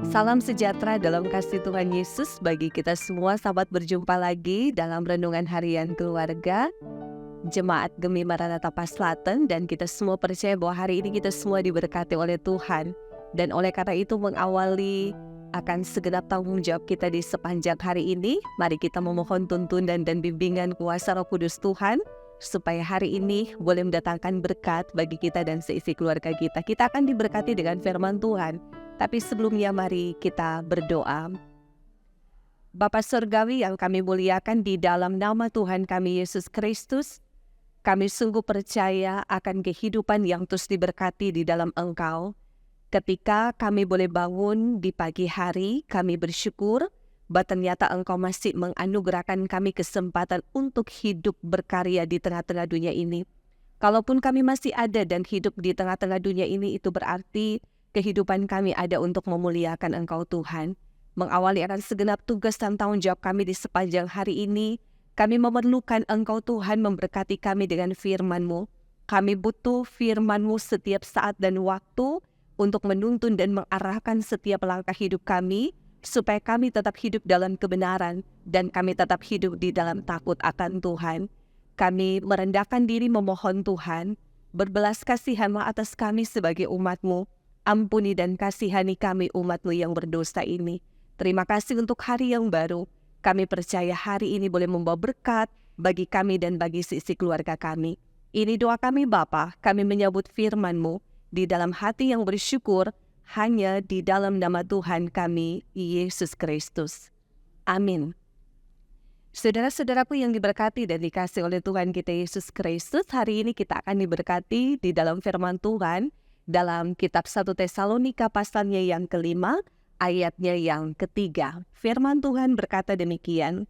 Salam sejahtera dalam kasih Tuhan Yesus bagi kita semua. Sahabat, berjumpa lagi dalam renungan harian keluarga Jemaat Gemi Maranatha Paslaten, dan kita semua percaya bahwa hari ini kita semua diberkati oleh Tuhan. Dan oleh karena itu mengawali akan segenap tanggung jawab kita di sepanjang hari ini, mari kita memohon tuntunan dan bimbingan kuasa Roh Kudus Tuhan supaya hari ini boleh mendatangkan berkat bagi kita dan seisi keluarga kita. Kita akan diberkati dengan firman Tuhan. Tapi sebelumnya mari kita berdoa. Bapa Surgawi yang kami muliakan, di dalam nama Tuhan kami Yesus Kristus, kami sungguh percaya akan kehidupan yang terus diberkati di dalam Engkau. Ketika kami boleh bangun di pagi hari, kami bersyukur bahwa ternyata Engkau masih menganugerahkan kami kesempatan untuk hidup berkarya di tengah-tengah dunia ini. Kalaupun kami masih ada dan hidup di tengah-tengah dunia ini, itu berarti kehidupan kami ada untuk memuliakan Engkau Tuhan. Mengawali akan segenap tugas dan tanggung jawab kami di sepanjang hari ini, kami memerlukan Engkau Tuhan memberkati kami dengan firman-Mu. Kami butuh firman-Mu setiap saat dan waktu untuk menuntun dan mengarahkan setiap langkah hidup kami, supaya kami tetap hidup dalam kebenaran dan kami tetap hidup di dalam takut akan Tuhan. Kami merendahkan diri memohon Tuhan, berbelas kasihan-Mu atas kami sebagai umat-Mu. Ampuni dan kasihani kami umat-Mu yang berdosa ini. Terima kasih untuk hari yang baru. Kami percaya hari ini boleh membawa berkat bagi kami dan bagi sisi keluarga kami. Ini doa kami Bapa, kami menyambut firman-Mu di dalam hati yang bersyukur, hanya di dalam nama Tuhan kami, Yesus Kristus. Amin. Saudara-saudaraku yang diberkati dan dikasih oleh Tuhan kita Yesus Kristus, hari ini kita akan diberkati di dalam firman Tuhan, dalam kitab 1 Tesalonika pasalnya yang kelima, ayatnya yang ketiga. Firman Tuhan berkata demikian,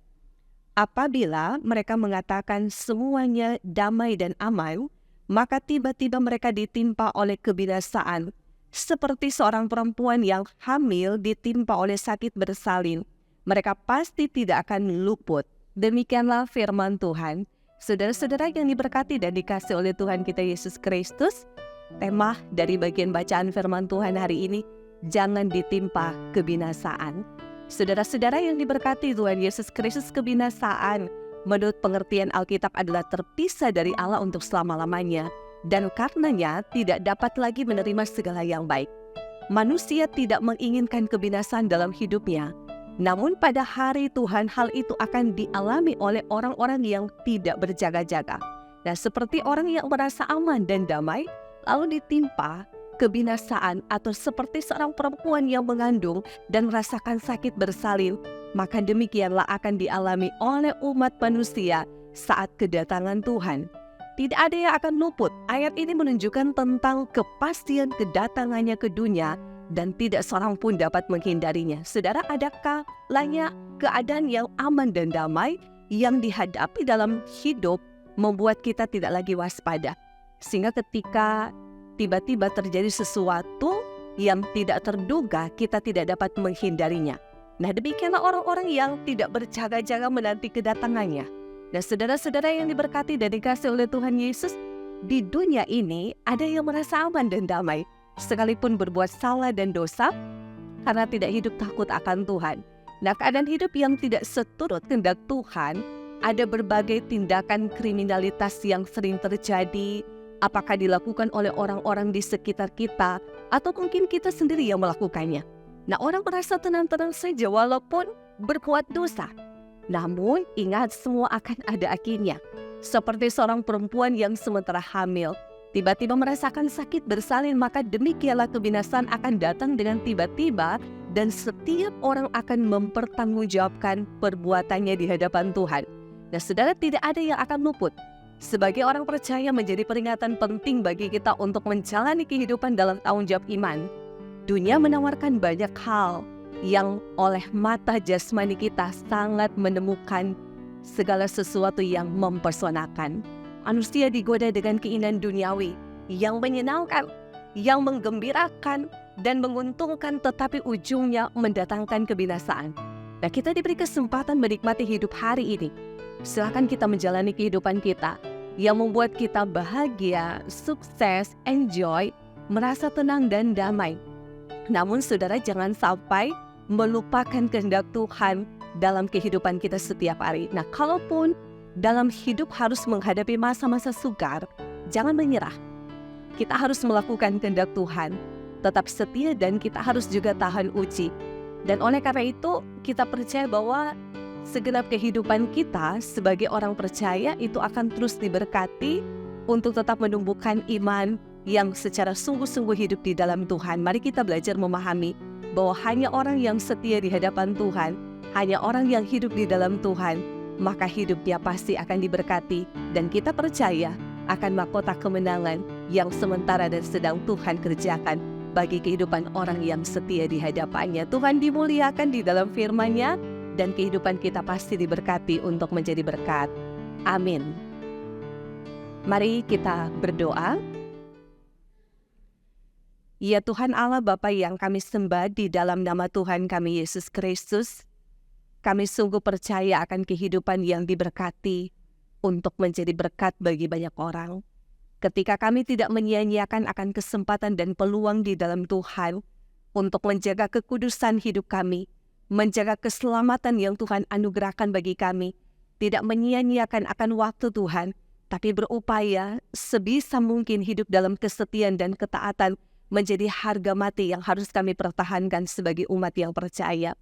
apabila mereka mengatakan semuanya damai dan aman, maka tiba-tiba mereka ditimpa oleh kebinasaan, seperti seorang perempuan yang hamil ditimpa oleh sakit bersalin. Mereka pasti tidak akan luput. Demikianlah firman Tuhan. Saudara-saudara yang diberkati dan dikasih oleh Tuhan kita Yesus Kristus, tema dari bagian bacaan firman Tuhan hari ini, jangan ditimpa kebinasaan. Saudara-saudara yang diberkati Tuhan Yesus Kristus, kebinasaan menurut pengertian Alkitab adalah terpisah dari Allah untuk selama-lamanya, dan karenanya tidak dapat lagi menerima segala yang baik. Manusia tidak menginginkan kebinasaan dalam hidupnya, namun pada hari Tuhan hal itu akan dialami oleh orang-orang yang tidak berjaga-jaga. Nah, seperti orang yang merasa aman dan damai, lalu ditimpa kebinasaan, atau seperti seorang perempuan yang mengandung dan merasakan sakit bersalin, maka demikianlah akan dialami oleh umat manusia saat kedatangan Tuhan. Tidak ada yang akan luput. Ayat ini menunjukkan tentang kepastian kedatangannya ke dunia dan tidak seorang pun dapat menghindarinya. Saudara, adakah lainnya keadaan yang aman dan damai yang dihadapi dalam hidup membuat kita tidak lagi waspada? Sehingga ketika tiba-tiba terjadi sesuatu yang tidak terduga, kita tidak dapat menghindarinya. Nah, demikianlah orang-orang yang tidak berjaga-jaga menanti kedatangannya. Dan saudara-saudara yang diberkati dan dikasih oleh Tuhan Yesus, di dunia ini ada yang merasa aman dan damai, sekalipun berbuat salah dan dosa, karena tidak hidup takut akan Tuhan. Nah, keadaan hidup yang tidak seturut kehendak Tuhan, ada berbagai tindakan kriminalitas yang sering terjadi, apakah dilakukan oleh orang-orang di sekitar kita, atau mungkin kita sendiri yang melakukannya. Nah, orang merasa tenang-tenang saja walaupun berbuat dosa. Namun, ingat semua akan ada akhirnya. Seperti seorang perempuan yang sementara hamil, tiba-tiba merasakan sakit bersalin, maka demikianlah kebinasaan akan datang dengan tiba-tiba, dan setiap orang akan mempertanggungjawabkan perbuatannya di hadapan Tuhan. Nah, saudara, tidak ada yang akan luput. Sebagai orang percaya, menjadi peringatan penting bagi kita untuk menjalani kehidupan dalam tanggung jawab iman. Dunia menawarkan banyak hal yang oleh mata jasmani kita sangat menemukan segala sesuatu yang mempersonakan. Manusia digoda dengan keinginan duniawi yang menyenangkan, yang menggembirakan, dan menguntungkan, tetapi ujungnya mendatangkan kebinasaan. Nah, kita diberi kesempatan menikmati hidup hari ini. Silakan kita menjalani kehidupan kita yang membuat kita bahagia, sukses, enjoy, merasa tenang dan damai. Namun saudara jangan sampai melupakan kehendak Tuhan dalam kehidupan kita setiap hari. Nah, kalaupun dalam hidup harus menghadapi masa-masa sukar, jangan menyerah. Kita harus melakukan kehendak Tuhan, tetap setia, dan kita harus juga tahan uji. Dan oleh karena itu, kita percaya bahwa segenap kehidupan kita sebagai orang percaya itu akan terus diberkati untuk tetap menumbuhkan iman yang secara sungguh-sungguh hidup di dalam Tuhan. Mari kita belajar memahami bahwa hanya orang yang setia di hadapan Tuhan, hanya orang yang hidup di dalam Tuhan, maka hidupnya pasti akan diberkati. Dan kita percaya akan mahkota kemenangan yang sementara dan sedang Tuhan kerjakan bagi kehidupan orang yang setia di hadapannya. Tuhan dimuliakan di dalam firman-Nya, dan kehidupan kita pasti diberkati untuk menjadi berkat. Amin. Mari kita berdoa. Ya Tuhan Allah Bapa yang kami sembah, di dalam nama Tuhan kami Yesus Kristus, kami sungguh percaya akan kehidupan yang diberkati untuk menjadi berkat bagi banyak orang. Ketika kami tidak menyia-nyiakan akan kesempatan dan peluang di dalam Tuhan untuk menjaga kekudusan hidup kami, menjaga keselamatan yang Tuhan anugerahkan bagi kami, tidak menyia-nyiakan akan waktu Tuhan, tapi berupaya sebisa mungkin hidup dalam kesetiaan dan ketaatan menjadi harga mati yang harus kami pertahankan sebagai umat yang percaya.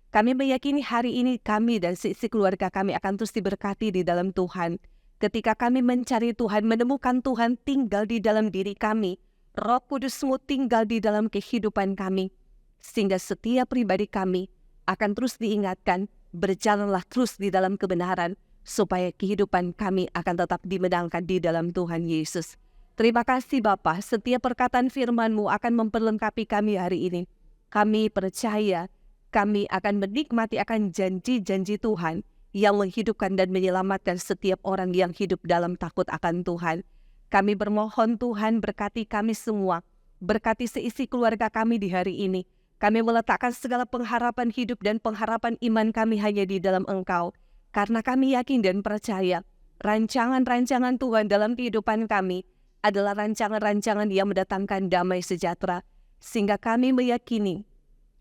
Kami meyakini hari ini kami dan sisi keluarga kami akan terus diberkati di dalam Tuhan. Ketika kami mencari Tuhan, menemukan Tuhan tinggal di dalam diri kami, Roh Kudus-Mu tinggal di dalam kehidupan kami, sehingga setiap pribadi kami akan terus diingatkan, berjalanlah terus di dalam kebenaran, supaya kehidupan kami akan tetap dimenangkan di dalam Tuhan Yesus. Terima kasih Bapa, setiap perkataan firman-Mu akan memperlengkapi kami hari ini. Kami percaya kami akan menikmati akan janji-janji Tuhan yang menghidupkan dan menyelamatkan setiap orang yang hidup dalam takut akan Tuhan. Kami bermohon Tuhan berkati kami semua, berkati seisi keluarga kami di hari ini. Kami meletakkan segala pengharapan hidup dan pengharapan iman kami hanya di dalam Engkau. Karena kami yakin dan percaya rancangan-rancangan Tuhan dalam kehidupan kami adalah rancangan-rancangan yang mendatangkan damai sejahtera. Sehingga kami meyakini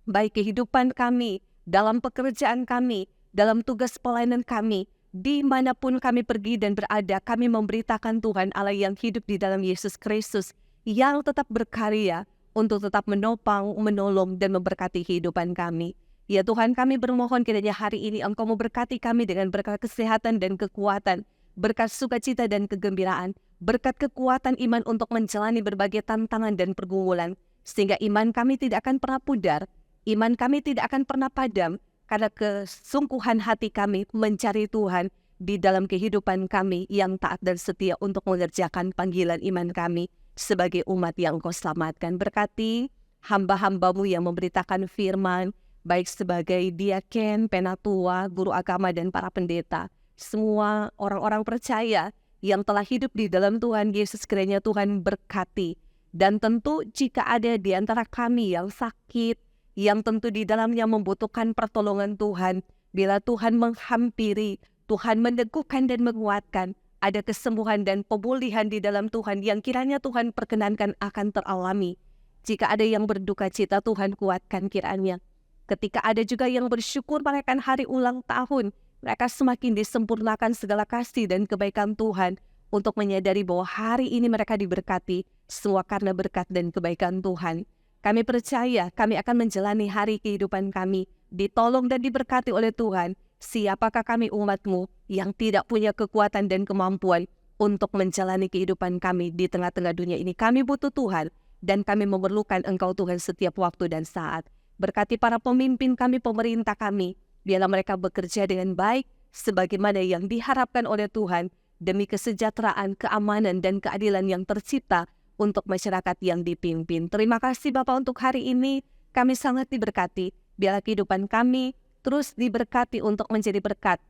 baik kehidupan kami, dalam pekerjaan kami, dalam tugas pelayanan kami, dimanapun kami pergi dan berada, kami memberitakan Tuhan Allah yang hidup di dalam Yesus Kristus, yang tetap berkarya untuk tetap menopang, menolong, dan memberkati kehidupan kami. Ya Tuhan, kami bermohon kiranya hari ini Engkau memberkati kami dengan berkat kesehatan dan kekuatan, berkat sukacita dan kegembiraan, berkat kekuatan iman untuk menjalani berbagai tantangan dan pergumulan, sehingga iman kami tidak akan pernah pudar, iman kami tidak akan pernah padam, karena kesungguhan hati kami mencari Tuhan di dalam kehidupan kami yang taat dan setia untuk mengerjakan panggilan iman kami sebagai umat yang Engkau selamatkan. Berkati hamba-hamba-Mu yang memberitakan firman, baik sebagai diaken, penatua, guru agama, dan para pendeta, semua orang-orang percaya yang telah hidup di dalam Tuhan Yesus, kiranya Tuhan berkati. Dan tentu jika ada di antara kami yang sakit, yang tentu di dalamnya membutuhkan pertolongan Tuhan, bila Tuhan menghampiri, Tuhan meneguhkan dan menguatkan, ada kesembuhan dan pemulihan di dalam Tuhan yang kiranya Tuhan perkenankan akan teralami. Jika ada yang berduka cita, Tuhan kuatkan kiranya. Ketika ada juga yang bersyukur merayakan hari ulang tahun, mereka semakin disempurnakan segala kasih dan kebaikan Tuhan untuk menyadari bahwa hari ini mereka diberkati, semua karena berkat dan kebaikan Tuhan. Kami percaya kami akan menjalani hari kehidupan kami, ditolong dan diberkati oleh Tuhan. Siapakah kami umat-Mu yang tidak punya kekuatan dan kemampuan untuk menjalani kehidupan kami di tengah-tengah dunia ini? Kami butuh Tuhan dan kami memerlukan Engkau Tuhan setiap waktu dan saat. Berkati para pemimpin kami, pemerintah kami, biarlah mereka bekerja dengan baik sebagaimana yang diharapkan oleh Tuhan demi kesejahteraan, keamanan, dan keadilan yang tercipta untuk masyarakat yang dipimpin. Terima kasih Bapak untuk hari ini. Kami sangat diberkati. Biarlah kehidupan kami terus diberkati untuk menjadi berkat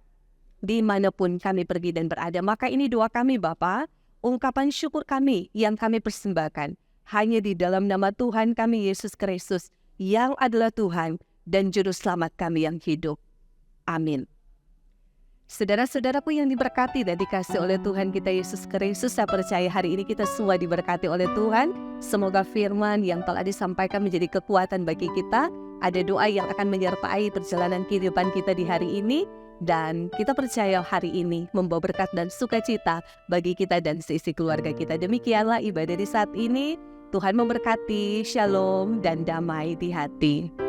dimanapun kami pergi dan berada. Maka ini doa kami Bapak, ungkapan syukur kami yang kami persembahkan hanya di dalam nama Tuhan kami Yesus Kristus, yang adalah Tuhan dan Juru Selamat kami yang hidup. Amin. Saudara-saudaraku yang diberkati dan dikasih oleh Tuhan kita Yesus Kristus, saya percaya hari ini kita semua diberkati oleh Tuhan. Semoga firman yang telah disampaikan menjadi kekuatan bagi kita. Ada doa yang akan menyertai perjalanan kehidupan kita di hari ini. Dan kita percaya hari ini membawa berkat dan sukacita bagi kita dan seisi keluarga kita. Demikianlah ibadah di saat ini. Tuhan memberkati, shalom dan damai di hati.